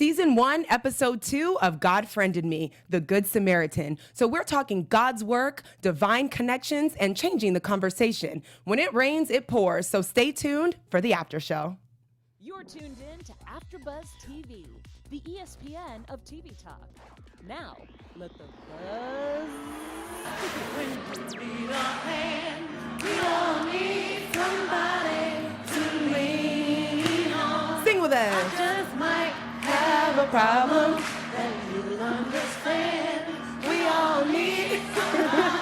Season 1, Episode 2 of God Friended Me, The Good Samaritan. So we're talking God's work, divine connections, and changing the conversation. When it rains, it pours. So stay tuned for the after show. You're tuned in to AfterBuzz TV, the ESPN of TV talk. Now, let the buzz. When we need a hand, we all need somebody to lean on. Sing with I us. just might have a problem that you'll understand. We all need somebody.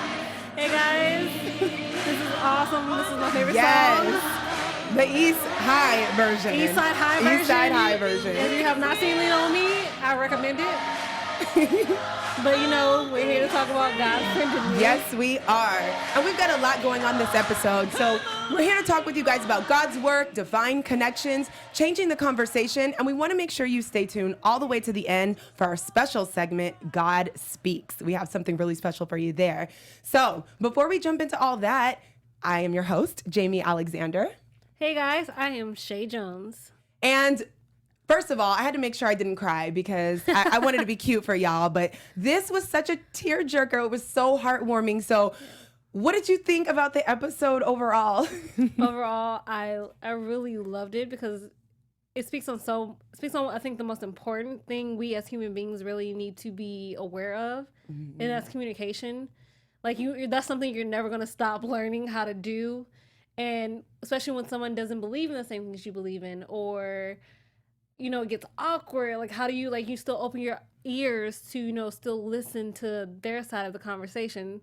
Hey guys, this is awesome. This is my favorite Yes. song. The East High version. East Side High version. East Side High version. If you have not seen Lean On Me, I recommend it. But you know, we're here to talk about God Friended Me. Yes, we are. And we've got a lot going on this episode. So we're here to talk with you guys about God's work, divine connections, changing the conversation. And we want to make sure you stay tuned all the way to the end for our special segment, God Speaks. We have something really special for you there. So before we jump into all that, I am your host, Jaimi Alexander. Hey guys, I am Chae Jones. And first of all, I had to make sure I didn't cry because I wanted to be cute for y'all. But this was such a tearjerker. It was so heartwarming. So what did you think about the episode overall? Overall, I really loved it because it speaks on I think the most important thing we as human beings really need to be aware of, and that's communication. Like that's something you're never going to stop learning how to do. And especially when someone doesn't believe in the same things you believe in, or, you know, it gets awkward. Like, how do you, you still open your ears to, still listen to their side of the conversation,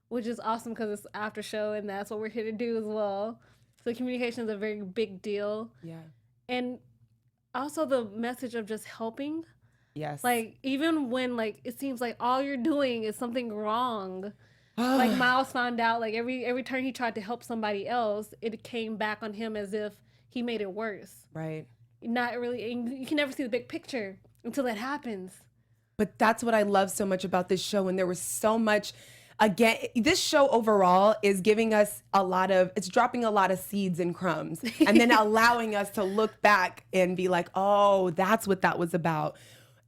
which is awesome because it's after show and that's what we're here to do as well. So communication is a very big deal. Yeah. And also the message of just helping. Yes. Even when, it seems like all you're doing is something wrong. Miles found out, every turn he tried to help somebody else, it came back on him as if he made it worse. Right. Not really, and you can never see the big picture until that happens. But that's what I love so much about this show. And there was so much, again, this show overall is giving us it's dropping a lot of seeds and crumbs and then allowing us to look back and be like, oh, that's what that was about.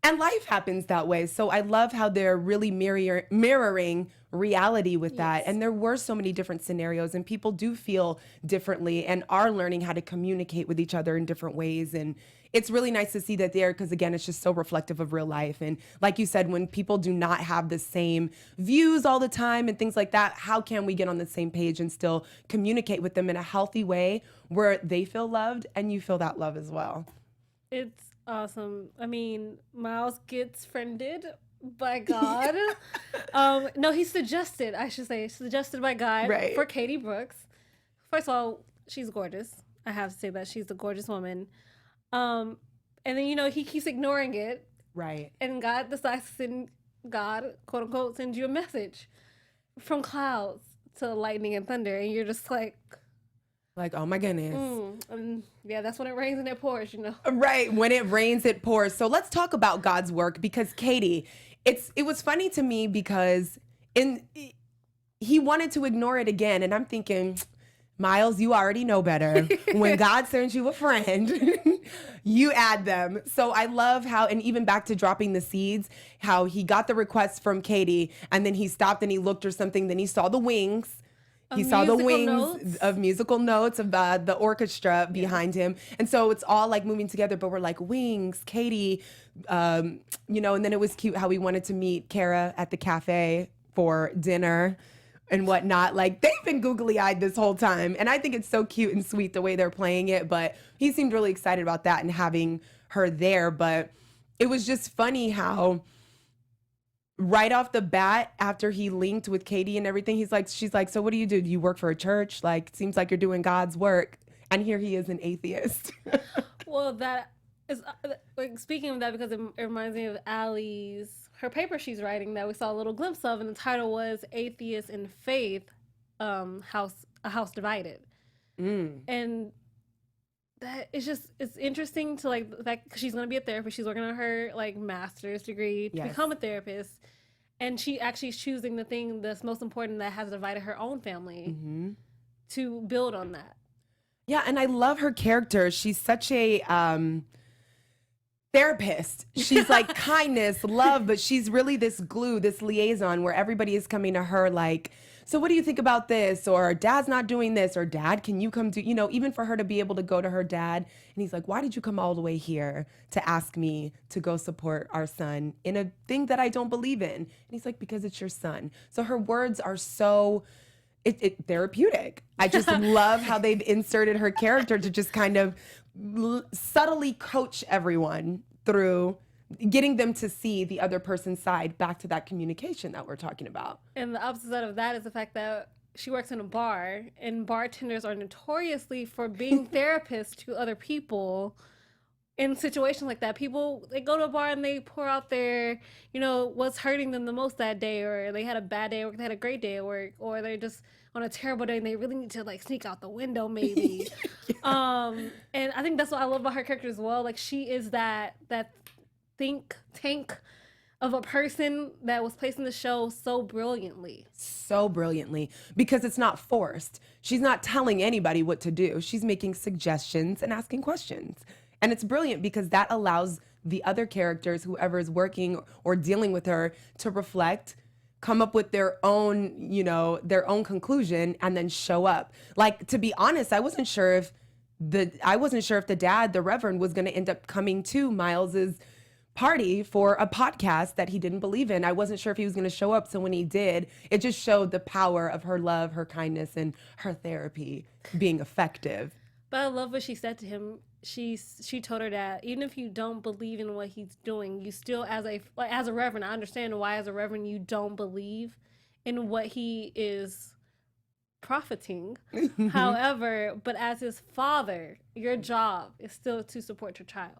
And life happens that way. So I love how they're really mirroring reality with that. And there were so many different scenarios and people do feel differently and are learning how to communicate with each other in different ways. And it's really nice to see that there, because again, it's just so reflective of real life. And like you said, when people do not have the same views all the time and things like that, how can we get on the same page and still communicate with them in a healthy way where they feel loved and you feel that love as well? It's awesome. I mean, Miles gets friended by God. No, he's suggested by God for Katie Brooks. First of all, she's gorgeous. I have to say that she's a gorgeous woman. And then, he keeps ignoring it. Right. And God decides to quote unquote, send you a message from clouds to lightning and thunder. And you're just like, oh my goodness. Yeah, that's when it rains and it pours, Right. When it rains, it pours. So let's talk about God's work, because Katie, it was funny to me because he wanted to ignore it again. And I'm thinking, Miles, you already know better. When God sends you a friend, you add them. So I love how, and even back to dropping the seeds, how he got the request from Katie and then he stopped and he looked or something. Then he saw the wings. He saw the wings of musical notes of the orchestra behind him. And so it's all moving together, but we're like, wings, Katie, and then it was cute how we wanted to meet Kara at the cafe for dinner and whatnot. They've been googly-eyed this whole time. And I think it's so cute and sweet the way they're playing it. But he seemed really excited about that and having her there. But it was just funny how right off the bat, after he linked with Katie and everything, she's like, so what do? Do you work for a church? Seems like you're doing God's work. And here he is, an atheist. Well, that is, speaking of that, because it reminds me of her paper she's writing that we saw a little glimpse of, and the title was Atheist and Faith, a House Divided. And that it's interesting to that, cause she's going to be a therapist. She's working on her master's degree to become a therapist. And she actually is choosing the thing that's most important that has divided her own family to build on that. Yeah. And I love her character. She's such a, therapist. She's like kindness, love, but she's really this glue, this liaison where everybody is coming to her like, so what do you think about this? Or dad's not doing this, or dad, can you come do, even for her to be able to go to her dad. And he's like, why did you come all the way here to ask me to go support our son in a thing that I don't believe in? And he's like, because it's your son. So her words are so therapeutic. I just love how they've inserted her character to just kind of subtly coach everyone through getting them to see the other person's side, back to that communication that we're talking about. And the opposite of that is the fact that she works in a bar, and bartenders are notoriously for being therapists to other people in situations like that. People, they go to a bar and they pour out their, what's hurting them the most that day, or they had a bad day at work, they had a great day at work, or they're just on a terrible day and they really need to like sneak out the window maybe. Yeah. And I think that's what I love about her character as well. Like, she is that think tank of a person that was placed in the show so brilliantly. So brilliantly, because it's not forced. She's not telling anybody what to do. She's making suggestions and asking questions. And it's brilliant because that allows the other characters, whoever is working or dealing with her, to reflect, come up with their own, their own conclusion, and then show up. Like, to be honest, I wasn't sure if the dad, the Reverend, was going to end up coming to Miles's party for a podcast that he didn't believe in. I wasn't sure if he was going to show up. So when he did, it just showed the power of her love, her kindness, and her therapy being effective. But I love what she said to him. She told her that even if you don't believe in what he's doing, you still, as a reverend, I understand why as a reverend you don't believe in what he is profiting. However, but as his father, your job is still to support your child.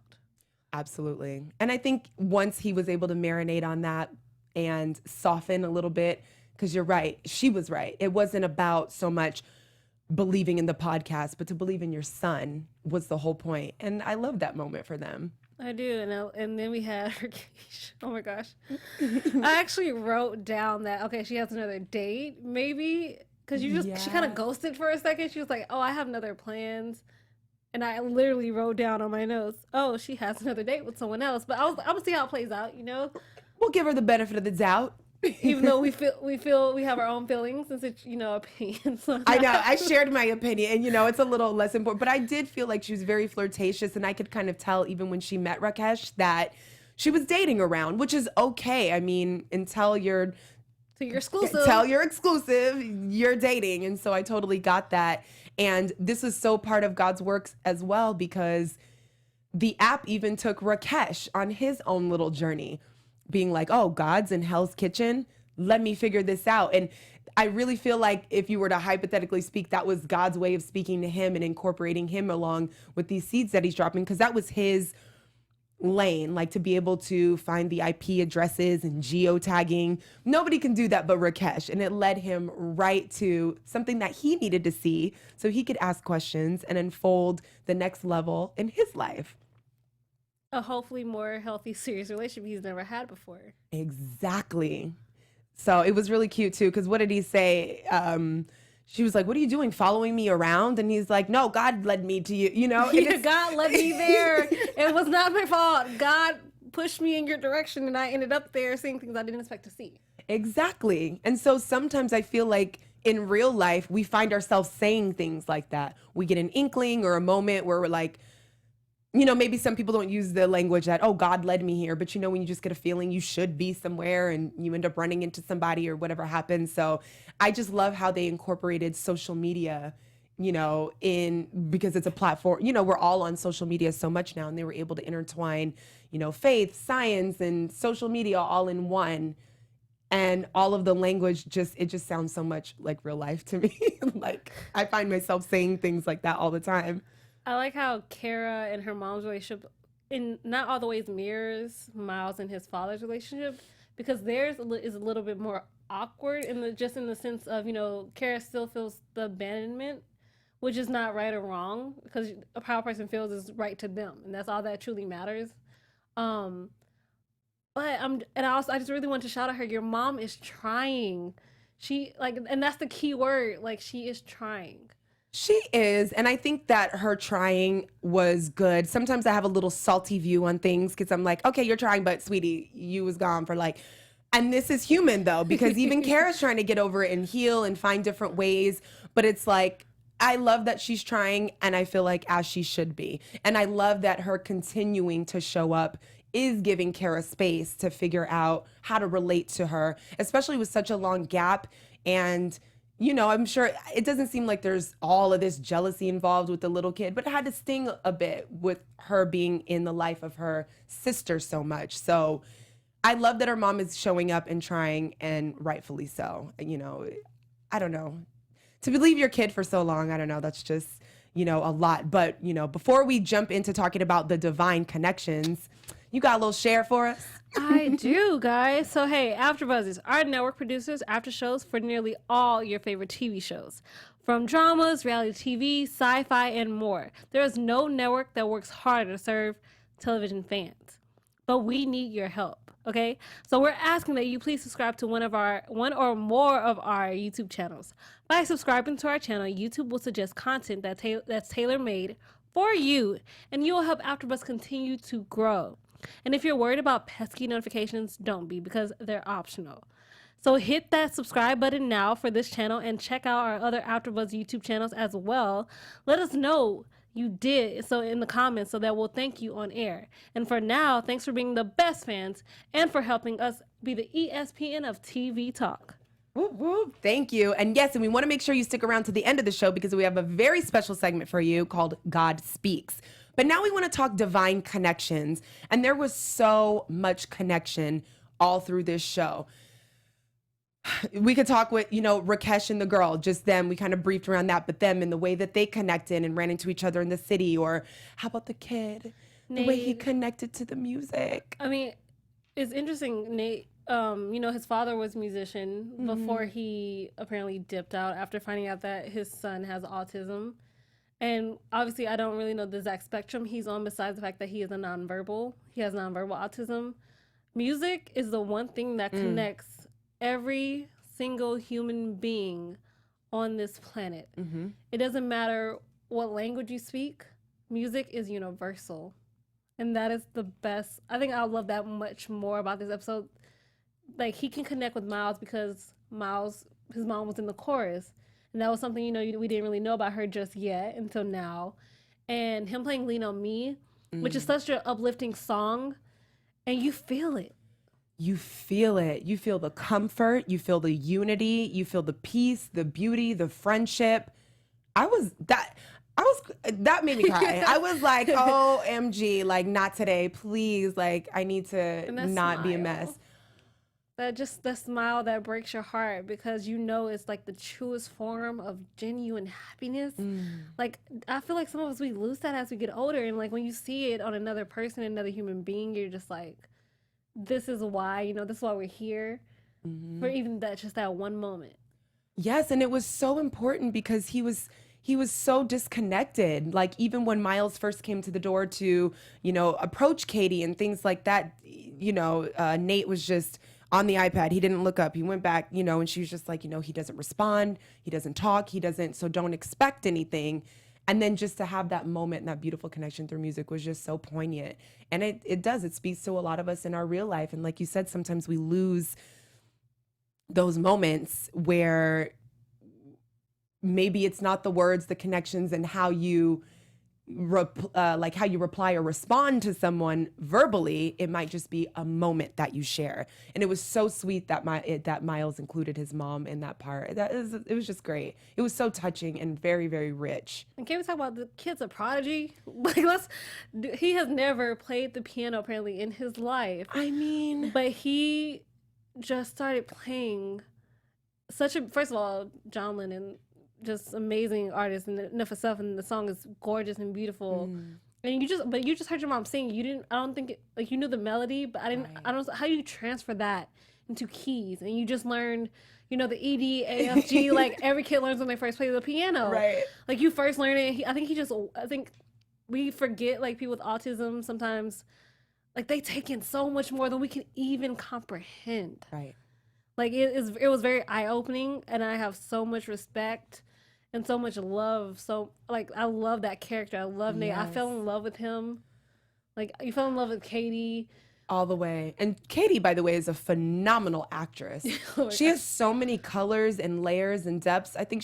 Absolutely. And I think once he was able to marinate on that and soften a little bit, because you're right, she was right. It wasn't about so much believing in the podcast, but to believe in your son was the whole point. And I love that moment for them. I do. And then we had her, oh my gosh. I actually wrote down that, okay, she has another date, maybe, because she kind of ghosted for a second. She was like, oh, I have other plans. And I literally wrote down on my notes, oh, she has another date with someone else. But I'm gonna see how it plays out, We'll give her the benefit of the doubt. Even though we have our own feelings and opinions. I know. I shared my opinion, and it's a little less important. But I did feel like she was very flirtatious, and I could kind of tell even when she met Rakesh that she was dating around, which is okay. I mean, until you're exclusive. Tell you're exclusive, you're dating. And so I totally got that. And this is so part of God's works as well, because the app even took Rakesh on his own little journey, being like, oh, God's in Hell's Kitchen. Let me figure this out. And I really feel like if you were to hypothetically speak, that was God's way of speaking to him and incorporating him along with these seeds that he's dropping, because that was his lane, like to be able to find the IP addresses and geotagging. Nobody can do that but Rakesh. And it led him right to something that he needed to see so he could ask questions and unfold the next level in his life. A hopefully more healthy, serious relationship he's never had before. Exactly. So it was really cute too, because what did he say? She was like, what are you doing, following me around? And he's like, no, God led me to you, Yeah, God led me there. It was not my fault. God pushed me in your direction, and I ended up there seeing things I didn't expect to see. Exactly. And so sometimes I feel like in real life, we find ourselves saying things like that. We get an inkling or a moment where we're like, maybe some people don't use the language that, oh, God led me here. But when you just get a feeling you should be somewhere and you end up running into somebody or whatever happens. So I just love how they incorporated social media, because it's a platform, we're all on social media so much now, and they were able to intertwine, faith, science, and social media all in one. And all of the language it just sounds so much like real life to me. Like, I find myself saying things like that all the time. I like how Kara and her mom's relationship in not all the ways mirrors Miles and his father's relationship, because theirs is a little bit more awkward in the sense of, Kara still feels the abandonment, which is not right or wrong, because how a person feels is right to them, and that's all that truly matters. But I just really want to shout at her. Your mom is trying. And that's the key word. Like, she is trying. She is, and I think that her trying was good. Sometimes I have a little salty view on things because I'm like, okay, you're trying, but sweetie, you was gone for like, and this is human though, because even Kara's trying to get over it and heal and find different ways, but it's like, I love that she's trying, and I feel like as she should be. And I love that her continuing to show up is giving Kara space to figure out how to relate to her, especially with such a long gap. And you know, I'm sure it doesn't seem like there's all of this jealousy involved with the little kid, but it had to sting a bit with her being in the life of her sister so much. So I love that her mom is showing up and trying, and rightfully so. You know, I don't know. To believe your kid for so long, I don't know. That's just, you know, a lot. But, you know, before we jump into talking about the divine connections, you got a little share for us? I do, guys. So, hey, AfterBuzz is our network producers after shows for nearly all your favorite TV shows. From dramas, reality TV, sci-fi, and more. There is no network that works harder to serve television fans. But we need your help, okay? So we're asking that you please subscribe to one or more of our YouTube channels. By subscribing to our channel, YouTube will suggest content that's tailor-made for you, and you will help AfterBuzz continue to grow. And if you're worried about pesky notifications, don't be, because they're optional. So hit that subscribe button now for this channel and check out our other AfterBuzz YouTube channels as well. Let us know you did so in the comments so that we'll thank you on air. And for now, thanks for being the best fans and for helping us be the ESPN of TV talk. Whoop, whoop. Thank you. And yes, and we want to make sure you stick around to the end of the show because we have a very special segment for you called God Speaks. But now we want to talk divine connections. And there was so much connection all through this show. We could talk with, you know, Rakesh and the girl, just them. We kind of briefed around that, but them and the way that they connected and ran into each other in the city. Or how about the kid? Nate. The way he connected to the music. I mean, it's interesting, Nate. You know, his father was a musician before he apparently dipped out after finding out that his son has autism. And obviously, I don't really know the exact spectrum he's on besides the fact that he is a nonverbal. He has nonverbal autism. Music is the one thing that connects every single human being on this planet. It doesn't matter what language you speak. Music is universal. And that is the best. I think I love that much more about this episode. Like, he can connect with Miles because his mom was in the chorus. And that was something, you know, we didn't really know about her just yet until now. And him playing Lean on Me, which is such an uplifting song, and you feel it. You feel it. You feel the comfort. You feel the unity. You feel the peace, the beauty, the friendship. That made me cry. I was like, OMG, like, not today, please. Like, I need to not be a mess. The smile that breaks your heart because you know it's like the truest form of genuine happiness. Like, I feel like some of us, we lose that as we get older. And like when you see it on another person, another human being, you're just like, this is why, you know, this is why we're here for even that one moment. Yes. And it was so important because he was so disconnected. Like, even when Miles first came to the door to, you know, approach Katie and things like that, you know, Nate was just on the iPad. He didn't look up. He went back, you know, and she was just like, you know, he doesn't respond. He doesn't talk. So don't expect anything. And then just to have that moment and that beautiful connection through music was just so poignant. And it speaks to a lot of us in our real life. And like you said, sometimes we lose those moments where maybe it's not the words, the connections, and how you reply or respond to someone verbally. It might just be a moment that you share. And it was so sweet that Miles included his mom in that part. It was just great. It was so touching and very, very rich. And can we talk about the kid's a prodigy? Like, he has never played the piano apparently in his life. I mean, but he just started playing first of all, John Lennon, just amazing artist and enough of stuff, and the song is gorgeous and beautiful. And you just heard your mom sing. You knew the melody, but I don't know how you transfer that into keys, and you just learned, you know, the E, D, A, F, G, like every kid learns when they first play the piano. Right. Like, you first learn it. I think we forget, like, people with autism sometimes, like, they take in so much more than we can even comprehend. Right. Like, it was very eye-opening, and I have so much respect and so much love. So like I love that character. I love Nate. I fell in love with him. Like you fell in love with Katie. All the way. And Katie, by the way, is a phenomenal actress. She has so many colors and layers and depths. I think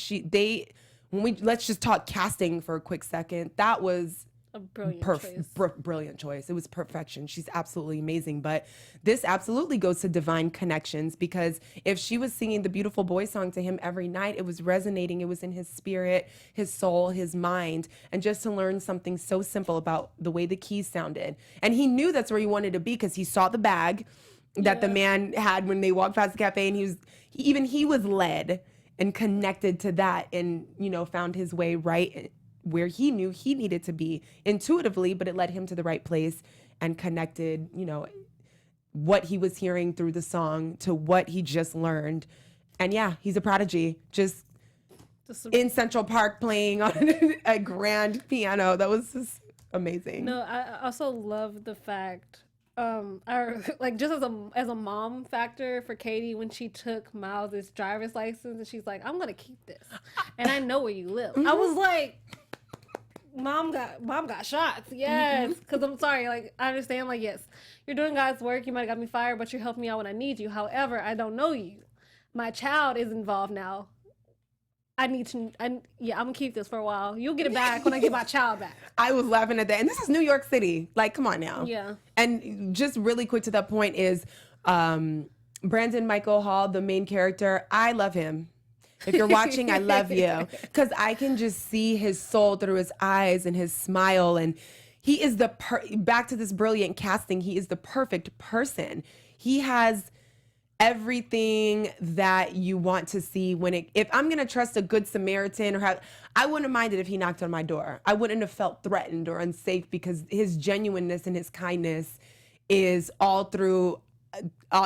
let's just talk casting for a quick second. That was a brilliant choice. Brilliant choice. It was perfection. She's absolutely amazing. But this absolutely goes to divine connections, because if she was singing the Beautiful Boy song to him every night, it was resonating. It was in his spirit, his soul, his mind. And just to learn something so simple about the way the keys sounded. And he knew that's where he wanted to be, because he saw the bag that the man had when they walked past the cafe, and he was led and connected to that, and, you know, found his way right where he knew he needed to be intuitively, but it led him to the right place and connected, you know, what he was hearing through the song to what he just learned. And yeah, he's a prodigy, just in Central Park playing on a grand piano. That was just amazing. No, I also love the fact, like just as a mom factor for Katie, when she took Miles' driver's license and she's like, I'm gonna keep this, and I know where you live. I was like, Mom got shots. Yes. Because I'm sorry. Like, I understand. Like, yes, you're doing God's work. You might have got me fired, but you're helping me out when I need you. However, I don't know you. My child is involved now. I'm going to keep this for a while. You'll get it back when I get my child back. I was laughing at that. And this is New York City. Like, come on now. Yeah. And just really quick to that point is Brandon Michael Hall, the main character. I love him. If you're watching, I love you, because I can just see his soul through his eyes and his smile. And he is back to this brilliant casting. He is the perfect person. He has everything that you want to see if I'm going to trust a good Samaritan I wouldn't have minded if he knocked on my door. I wouldn't have felt threatened or unsafe, because his genuineness and his kindness is all through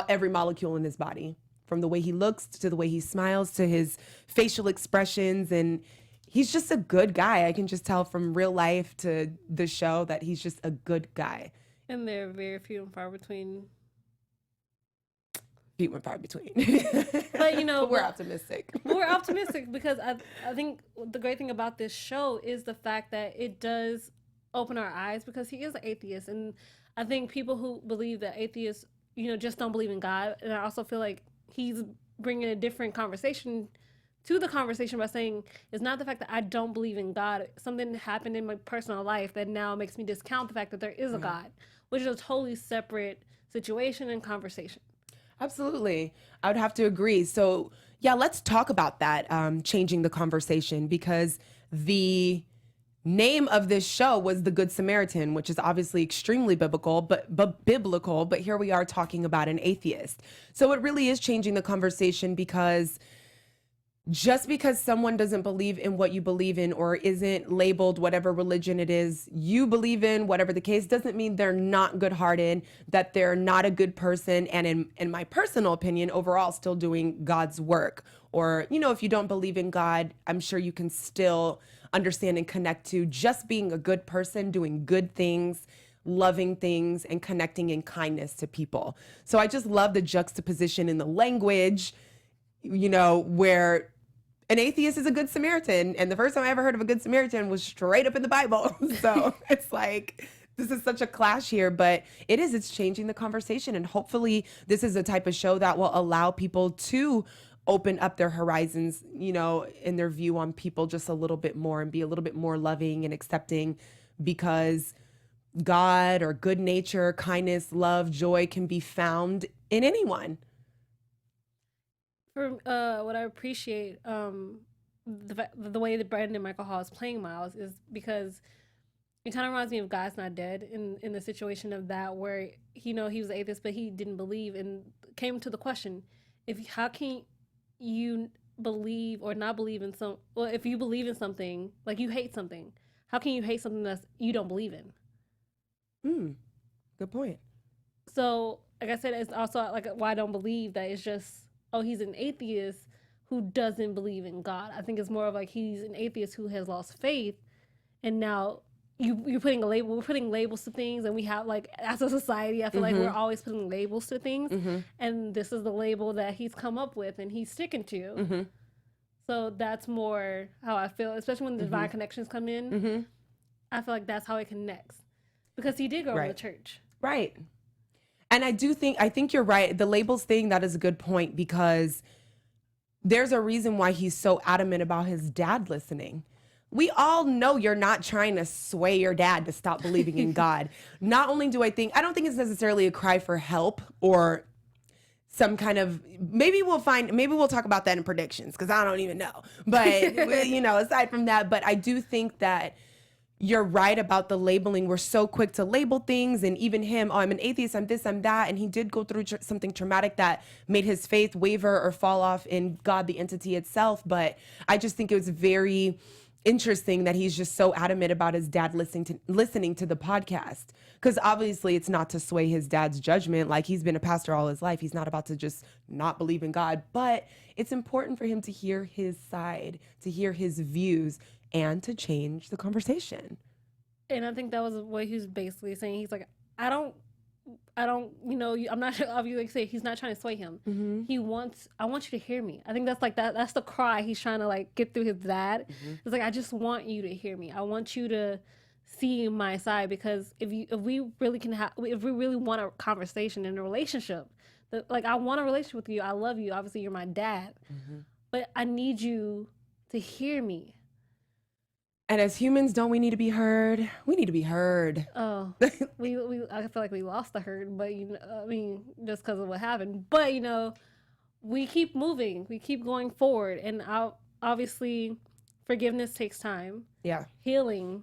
every molecule in his body. From the way he looks to the way he smiles to his facial expressions. And he's just a good guy. I can just tell from real life to the show that he's just a good guy. And they're very few and far between. Few and far between. But, you know. But we're optimistic. We're optimistic because I think the great thing about this show is the fact that it does open our eyes, because he is an atheist. And I think people who believe that atheists, you know, just don't believe in God. And I also feel like he's bringing a different conversation to the conversation by saying it's not the fact that I don't believe in God. Something happened in my personal life that now makes me discount the fact that there is a God, which is a totally separate situation and conversation. Absolutely. I would have to agree. So yeah, let's talk about that, changing the conversation, because the name of this show was The Good Samaritan, which is obviously extremely biblical, but here we are talking about an atheist. So it really is changing the conversation, because just because someone doesn't believe in what you believe in, or isn't labeled whatever religion it is you believe in, whatever the case, doesn't mean they're not good-hearted, that they're not a good person, and in my personal opinion, overall still doing God's work. Or, you know, if you don't believe in God, I'm sure you can still understand and connect to just being a good person, doing good things, loving things, and connecting in kindness to people. So I just love the juxtaposition in the language, you know, where an atheist is a good Samaritan. And the first time I ever heard of a good Samaritan was straight up in the Bible. So it's like, this is such a clash here, but it's changing the conversation. And hopefully this is the type of show that will allow people to open up their horizons, you know, in their view on people just a little bit more, and be a little bit more loving and accepting, because God or good nature, kindness, love, joy can be found in anyone. For what I appreciate, the way that Brandon Michael Hall is playing Miles is because it kind of reminds me of God's Not Dead, in the situation of that, where he was an atheist, but he didn't believe, and came to the question, how can you believe or not believe in if you believe in something, like you hate something, how can you hate something that you don't believe in? Good point. So, like I said, it's also like why I don't believe that it's just, oh, he's an atheist who doesn't believe in God. I think it's more of like he's an atheist who has lost faith, and now you're putting a label. We're putting labels to things, and we have, like, as a society, I feel like we're always putting labels to things, and this is the label that he's come up with and he's sticking to. So that's more how I feel, especially when the divine connections come in. I feel like that's how it connects, because he did go to the church. Right. And I think you're right. The labels thing, that is a good point, because there's a reason why he's so adamant about his dad listening. We all know you're not trying to sway your dad to stop believing in God. Not only do I don't think it's necessarily a cry for help or some kind of, maybe we'll talk about that in predictions, because I don't even know. But, aside from that, but I do think that you're right about the labeling. We're so quick to label things, and even him, oh, I'm an atheist, I'm this, I'm that. And he did go through something traumatic that made his faith waver or fall off in God, the entity itself. But I just think it was very interesting that he's just so adamant about his dad listening to the podcast, because obviously it's not to sway his dad's judgment. Like, he's been a pastor all his life. He's not about to just not believe in God, but it's important for him to hear his side, to hear his views, and to change the conversation. And I think that was what he was basically saying. He's like, I don't, I'm not sure, obviously, like say, he's not trying to sway him. I want you to hear me. I think that's like that's the cry he's trying to like get through his dad. It's like, I just want you to hear me. I want you to see my side, because if we really want a conversation and a relationship, like, I want a relationship with you. I love you. Obviously, you're my dad, but I need you to hear me. And as humans, don't we need to be heard? We need to be heard. Oh, I feel like we lost the herd, but just because of what happened. But we keep moving, we keep going forward, and obviously, forgiveness takes time. Yeah, healing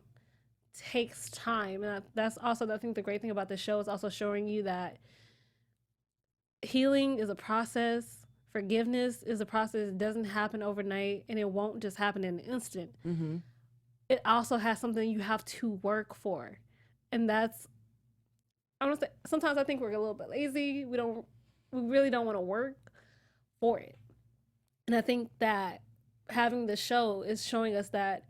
takes time, and that's also, I think, the great thing about the show is also showing you that healing is a process. Forgiveness is a process. It doesn't happen overnight, and it won't just happen in an instant. It also has something you have to work for. And that's, I don't say, sometimes I think we're a little bit lazy. We really don't want to work for it. And I think that having the show is showing us that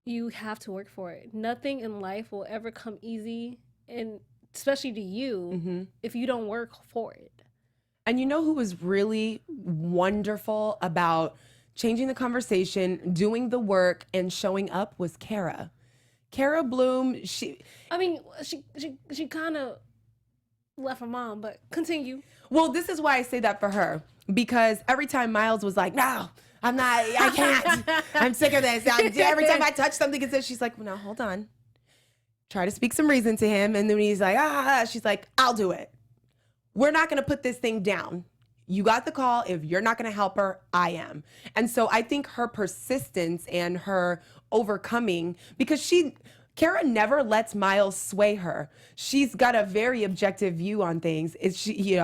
you have to work for it. Nothing in life will ever come easy, and especially to you, if you don't work for it. And who was really wonderful about changing the conversation, doing the work, and showing up was Cara. Cara Bloom, she kind of left her mom, but continue. Well, this is why I say that for her, because every time Miles was like, no, I can't. I'm sick of this. Every time I touch something, she's like, well, no, hold on. Try to speak some reason to him. And then he's like, she's like, I'll do it. We're not going to put this thing down. You got the call. If you're not going to help her, I am. And so I think her persistence and her overcoming, because Cara never lets Miles sway her. She's got a very objective view on things. Is she,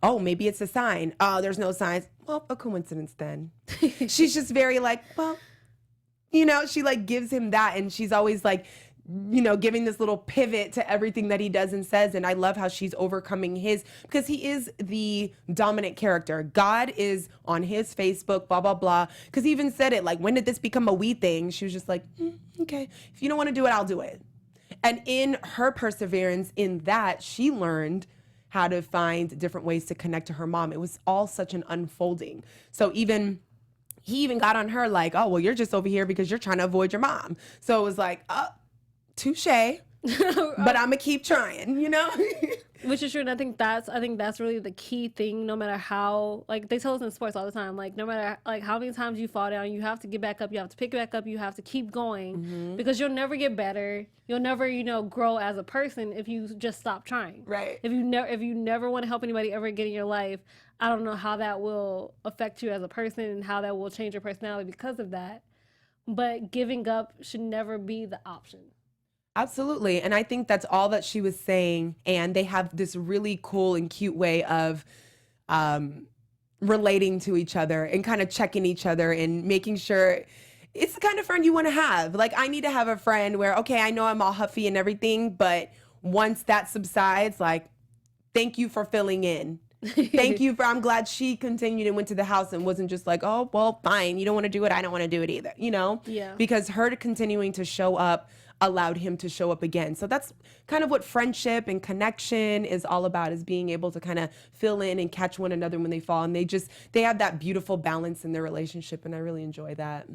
oh, maybe it's a sign. Oh, there's no signs. Well, a coincidence then. She's just very like, well, she like gives him that. And she's always like, giving this little pivot to everything that he does and says. And I love how she's overcoming because he is the dominant character. God is on his Facebook, blah, blah, blah. Because he even said it, like, when did this become a we thing? She was just like, okay, if you don't want to do it, I'll do it. And in her perseverance in that, she learned how to find different ways to connect to her mom. It was all such an unfolding. So he even got on her like, oh, well, you're just over here because you're trying to avoid your mom. So it was like, touche, but I'm gonna keep trying, Which is true, and I think that's really the key thing. No matter how, like they tell us in sports all the time, like no matter like how many times you fall down, you have to get back up. You have to pick back up. You have to keep going, because you'll never get better. You'll never, grow as a person if you just stop trying. Right. If you never want to help anybody ever again in your life, I don't know how that will affect you as a person and how that will change your personality because of that. But giving up should never be the option. Absolutely. And I think that's all that she was saying. And they have this really cool and cute way of relating to each other and kind of checking each other and making sure it's the kind of friend you want to have. Like, I need to have a friend where, okay, I know I'm all huffy and everything, but once that subsides, like, thank you for filling in. I'm glad she continued and went to the house and wasn't just like, oh, well, fine. You don't want to do it. I don't want to do it either, Yeah. Because her continuing to show up allowed him to show up again. So that's kind of what friendship and connection is all about, is being able to kind of fill in and catch one another when they fall. And they have that beautiful balance in their relationship. And I really enjoy that.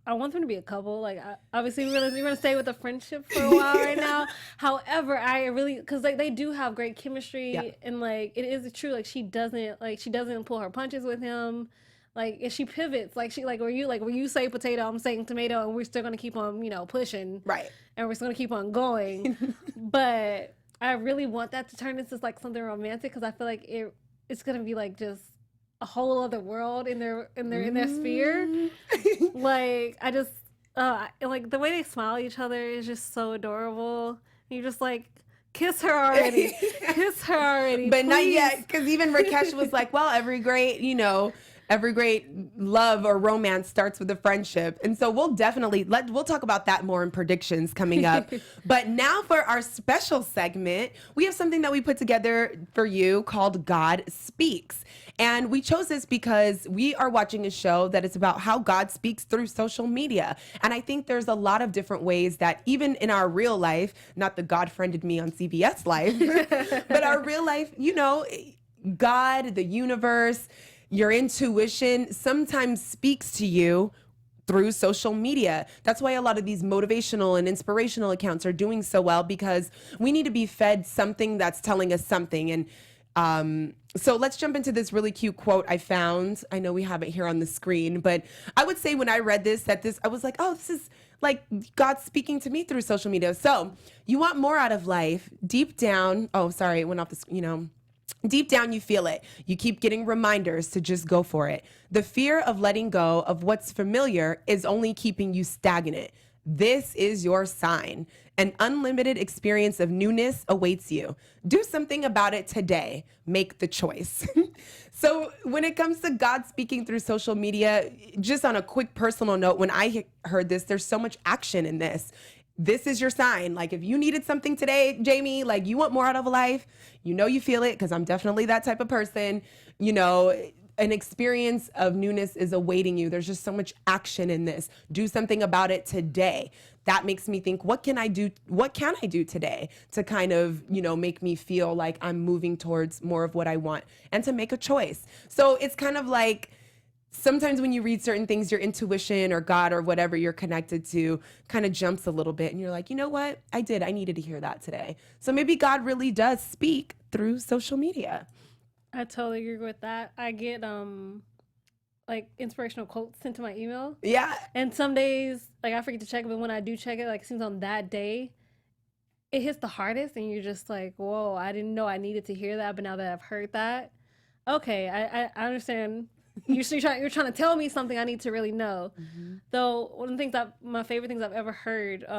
I want them to be a couple. Like, obviously, we're gonna stay with the friendship for a while right now. However, I really, because like they do have great chemistry, and like it is true. Like she doesn't pull her punches with him. Like if she pivots, like where you say potato, I'm saying tomato, and we're still gonna keep on pushing, right? And we're still gonna keep on going. But I really want that to turn into like something romantic, because I feel like it's gonna be like just a whole other world in their sphere. Like I just like the way they smile at each other is just so adorable. You're just like, kiss her already, kiss her already, but please. not yet, because even Rakesh was like, well, every great love or romance starts with a friendship. And so we'll talk about that more in predictions coming up. But now for our special segment, we have something that we put together for you called God Speaks. And we chose this because we are watching a show that is about how God speaks through social media. And I think there's a lot of different ways that even in our real life, not the God friended me on CBS life, but our real life, God, the universe, your intuition sometimes speaks to you through social media. That's why a lot of these motivational and inspirational accounts are doing so well, because we need to be fed something that's telling us something. And so let's jump into this really cute quote I found. I know we have it here on the screen, but I would say when I read this, I was like, oh, this is like God speaking to me through social media. So you want more out of life. Deep down, it went off the, deep down, you feel it. You keep getting reminders to just go for it. The fear of letting go of what's familiar is only keeping you stagnant. This is your sign. An unlimited experience of newness awaits you. Do something about it today. Make the choice. So when it comes to God speaking through social media, just on a quick personal note, when I heard this, there's so much action in this. This is your sign. Like if you needed something today, Jaimi, like you want more out of life, you feel it, because I'm definitely that type of person. An experience of newness is awaiting you. There's just so much action in this. Do something about it today. That makes me think, what can I do? What can I do today to kind of, make me feel like I'm moving towards more of what I want, and to make a choice. So it's kind of like, sometimes when you read certain things, your intuition or God or whatever you're connected to kind of jumps a little bit, and you're like, you know what? I needed to hear that today. So maybe God really does speak through social media. I totally agree with that. I get like inspirational quotes sent to my email. Yeah. And some days, like I forget to check it, but when I do check it, like it seems on that day, it hits the hardest, and you're just like, whoa, I didn't know I needed to hear that, but now that I've heard that, okay, I understand. You're trying to tell me something I need to really know. Mm-hmm. Though one of the things my favorite things I've ever heard, I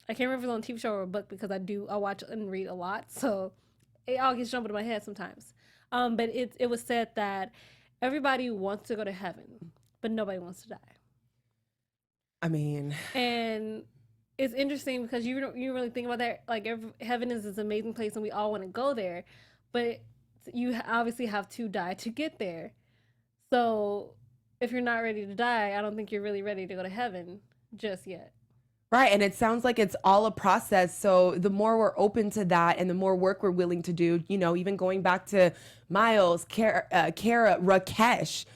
can't remember if it was on a TV show or a book, because I watch and read a lot, so it all gets jumping in my head sometimes. But it was said that everybody wants to go to heaven, but nobody wants to die. I mean, and it's interesting because you really think about that. Like heaven is this amazing place, and we all want to go there, but you obviously have to die to get there. So if you're not ready to die, I don't think you're really ready to go to heaven just yet. Right. And it sounds like it's all a process. So the more we're open to that, and the more work we're willing to do, even going back to Miles, Kara, Rakesh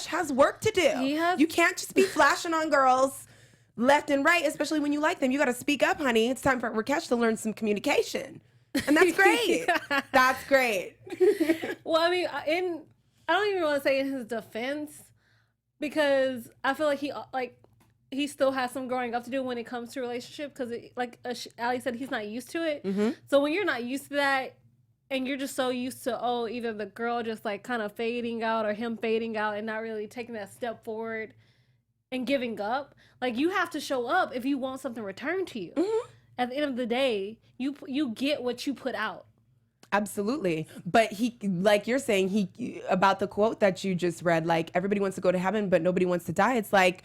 has work to do. You can't just be flashing on girls left and right, especially when you like them. You got to speak up, honey. It's time for Rakesh to learn some communication. And that's great. That's great. Well, I mean, I don't even want to say in his defense, because I feel like he still has some growing up to do when it comes to relationship, because like Ali said, he's not used to it. Mm-hmm. So when you're not used to that, and you're just so used to either the girl just like kind of fading out, or him fading out and not really taking that step forward and giving up, like you have to show up if you want something returned to you. Mm-hmm. At the end of the day, you get what you put out. Absolutely. But he, like you're saying, about the quote that you just read, like everybody wants to go to heaven, but nobody wants to die. It's like,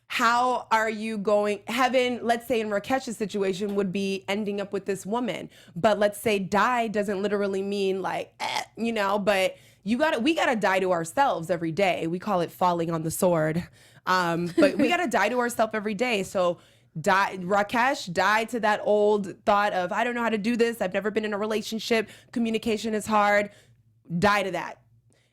how are you going? Heaven, let's say in Rakesh's situation, would be ending up with this woman. But let's say die doesn't literally mean like, but we gotta die to ourselves every day. We call it falling on the sword. But we gotta die to ourselves every day. So Rakesh, die to that old thought of, I don't know how to do this. I've never been in a relationship. Communication is hard. Die to that.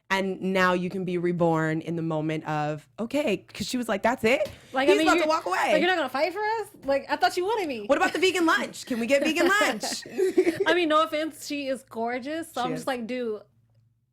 And now you can be reborn in the moment of, okay, because she was like, that's it? Like, He's about to walk away. Like, you're not going to fight for us? Like, I thought you wanted me. What about the vegan lunch? Can we get vegan lunch? I mean, no offense, she is gorgeous. So I'm just like, dude,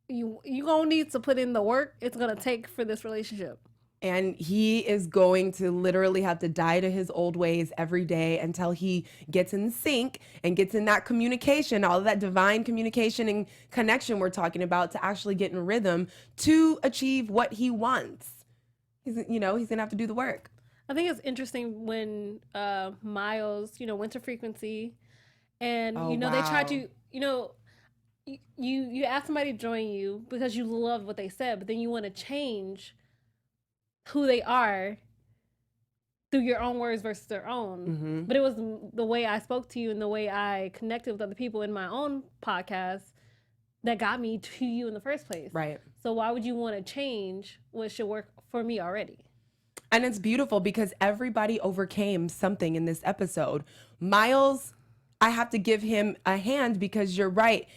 you going to need to put in the work it's going to take for this relationship. And he is going to literally have to die to his old ways every day until he gets in sync and gets in that communication, all of that divine communication and connection we're talking about, to actually get in rhythm to achieve what he wants. He's going to have to do the work. I think it's interesting when Miles, went to Frequency and, they tried to, you ask somebody to join you because you love what they said, but then you want to change who they are through your own words versus their own. Mm-hmm. But it was the way I spoke to you and the way I connected with other people in my own podcast that got me to you in the first place. Right. So why would you want to change what should work for me already? And it's beautiful because everybody overcame something in this episode. Miles, I have to give him a hand because you're right.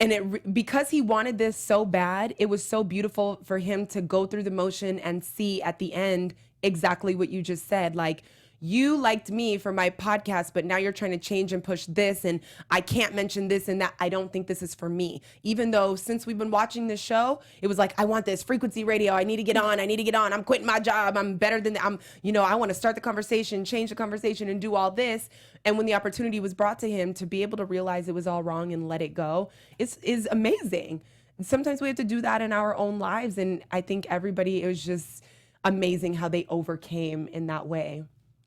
And because he wanted this so bad, it was so beautiful for him to go through the motion and see at the end exactly what you just said. Like, you liked me for my podcast, but now you're trying to change and push this, and I can't mention this and that. I don't think this is for me. Even though since we've been watching this show, it was like, I want this Frequency radio. I need to get on. I'm quitting my job. I'm better than I want to start the conversation, change the conversation, and do all this. And when the opportunity was brought to him to be able to realize it was all wrong and let it go, is amazing. Sometimes we have to do that in our own lives. And I think it was just amazing how they overcame in that way.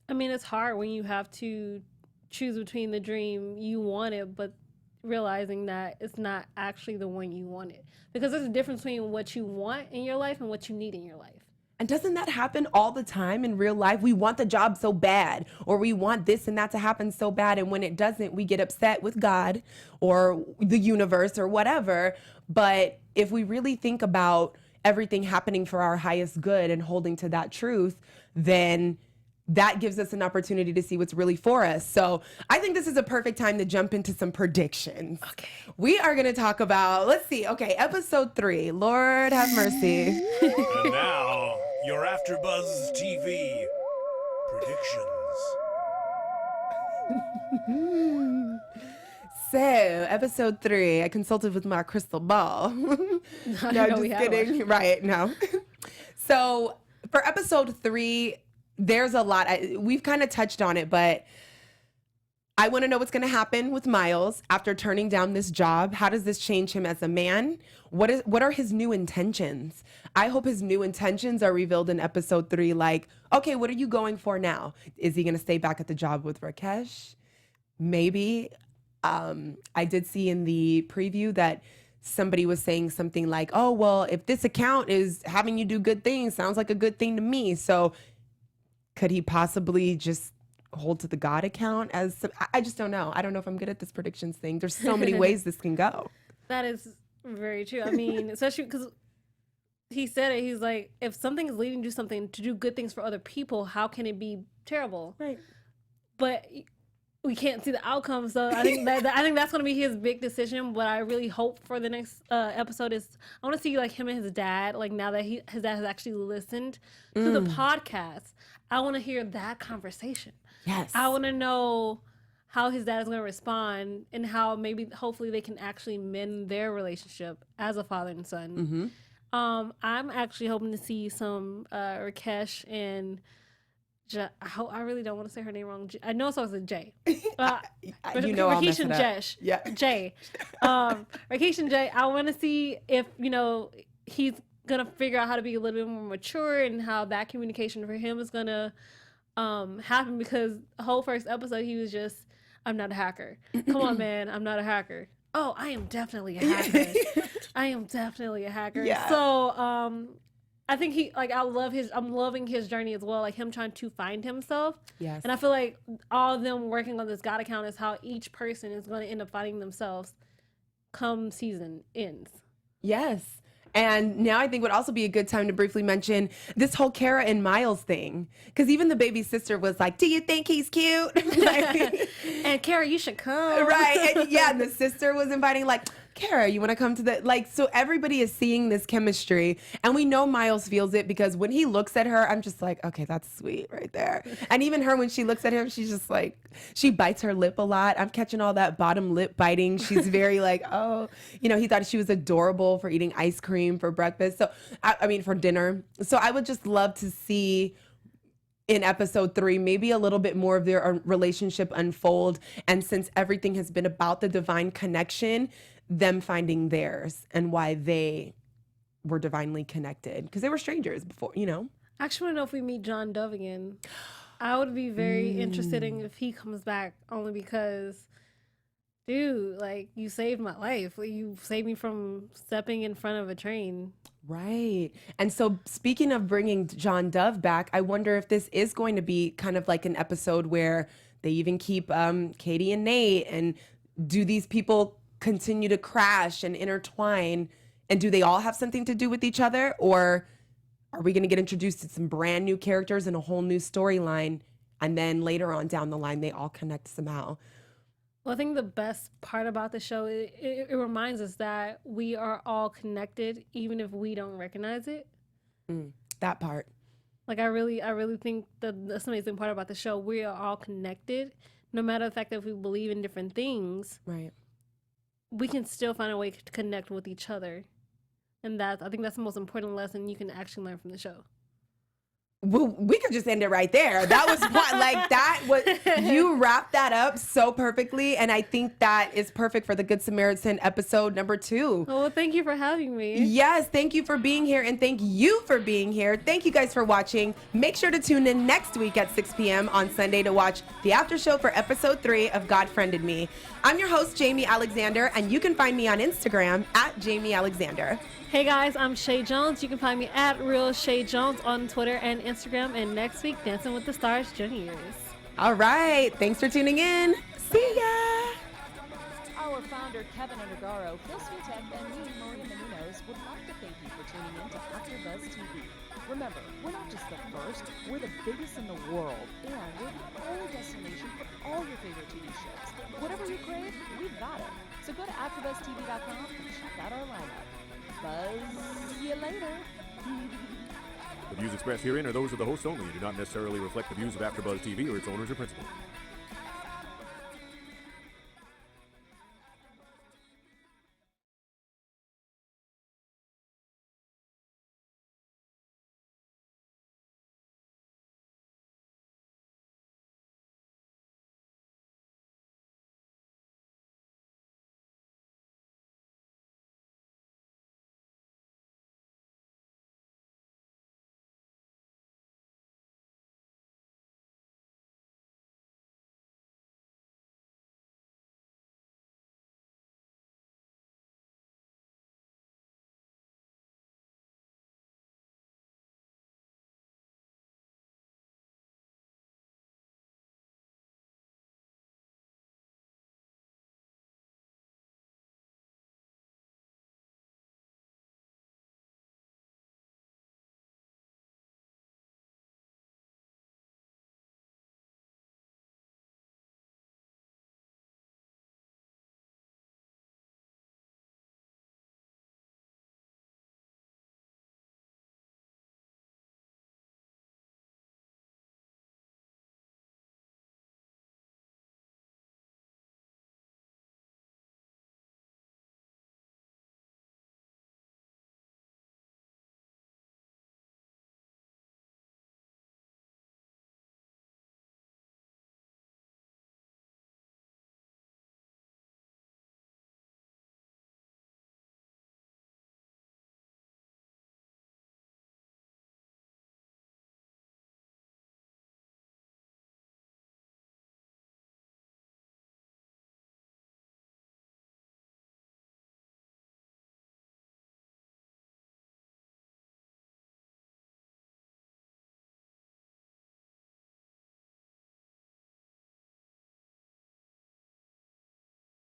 I mean, it's hard when you have to choose between the dream you wanted, but realizing that it's not actually the one you wanted. Because there's a difference between what you want in your life and what you need in your life. And doesn't that happen all the time in real life? We want the job so bad, or we want this and that to happen so bad. And when it doesn't, we get upset with God or the universe or whatever. But if we really think about everything happening for our highest good and holding to that truth, then that gives us an opportunity to see what's really for us. So I think this is a perfect time to jump into some predictions. Okay. We are going to talk about, episode 3, Lord have mercy. And now, your AfterBuzz TV predictions. So, episode 3, I consulted with my crystal ball. No, just kidding. One. Right, no. So, for episode 3, there's a lot. We've kind of touched on it, but I want to know what's going to happen with Miles after turning down this job. How does this change him as a man? What are his new intentions? I hope his new intentions are revealed in episode 3. Like, okay, what are you going for now? Is he going to stay back at the job with Rakesh? Maybe. I did see in the preview that somebody was saying something like, oh, well, if this account is having you do good things, sounds like a good thing to me. So could he possibly just hold to the God account I just don't know. I don't know if I'm good at this predictions thing. There's so many ways this can go. That is very true. I mean, especially because he said it. He's like, if something is leading to something to do good things for other people, how can it be terrible? Right. But we can't see the outcome. So I think that's going to be his big decision. What I really hope for the next episode is I want to see like him and his dad, like now that his dad has actually listened to the podcast. I want to hear that conversation. Yes. I want to know how his dad is going to respond and how hopefully they can actually mend their relationship as a father and son. Mm-hmm. I'm actually hoping to see some Rakesh and I really don't want to say her name wrong. I know it starts with J. Rakesh and Jesh. Yeah. Jay. Rakesh and Jay. I want to see if, he's going to figure out how to be a little bit more mature and how that communication for him is going to happen, because the whole first episode, he was just, I'm not a hacker. Come on, man. I'm not a hacker. Oh, I am definitely a hacker. I am definitely a hacker. Yeah. So, I think I'm loving his journey as well, like him trying to find himself. Yes. And I feel like all of them working on this God account is how each person is going to end up finding themselves come season ends. Yes. And now I think would also be a good time to briefly mention this whole Kara and Miles thing. Because even the baby sister was like, do you think he's cute? Like, And Kara, you should come. right. And yeah, and the sister was inviting, like, Kara, you want to come to the, like, so everybody is seeing this chemistry. And we know Miles feels it because when he looks at her, I'm just like, okay, that's sweet right there. And even her, when she looks at him, she's just like, she bites her lip a lot. I'm catching all that bottom lip biting. She's very like, oh, you know, he thought she was adorable for eating ice cream for breakfast. So, I mean, for dinner. So I would just love to see in episode 3, maybe a little bit more of their relationship unfold. And since everything has been about the divine connection, them finding theirs and why they were divinely connected. Because they were strangers before, you know? I actually want to know if we meet John Dove again. I would be very interested in if he comes back, only because, dude, like, you saved my life. You saved me from stepping in front of a train. Right. And so speaking of bringing John Dove back, I wonder if this is going to be kind of like an episode where they even keep Katie and Nate, and do these people continue to crash and intertwine, and do they all have something to do with each other, or are we going to get introduced to some brand new characters and a whole new storyline, and then later on down the line they all connect somehow? Well, I think the best part about the show, it reminds us that we are all connected, even if we don't recognize it. That part. Like, I really think that that's the amazing part about the show. We are all connected, no matter the fact that we believe in different things. Right. We can still find a way to connect with each other. And I think that's the most important lesson you can actually learn from the show. Well, we could just end it right there. That was like that was, you wrapped that up so perfectly, and I think that is perfect for the Good Samaritan episode number 2. Oh, well, thank you for having me. Yes, thank you for being here, and thank you for being here. Thank you guys for watching. Make sure to tune in next week at 6 p.m. on Sunday to watch the after show for episode 3 of God Friended Me. I'm your host, Jaimi Alexander, and you can find me on Instagram at Jaimi Alexander. Hey guys, I'm Chae Jones. You can find me at Real Chae Jones on Twitter and Instagram. And next week, Dancing with the Stars Juniors. All right, thanks for tuning in. See ya. Our founder, Keven Undergaro, Phil Svitek, and me, Maria Menounos, would like to thank you for tuning in to AfterBuzz TV. Remember, we're not just the first, we're the biggest in the world, and we're the only destination for all your favorite TV shows. Whatever you crave, we've got it. So go to AfterBuzzTV.com and check out our lineup. Buzz you later. The views expressed herein are those of the hosts only and do not necessarily reflect the views of AfterBuzz TV or its owners or principals.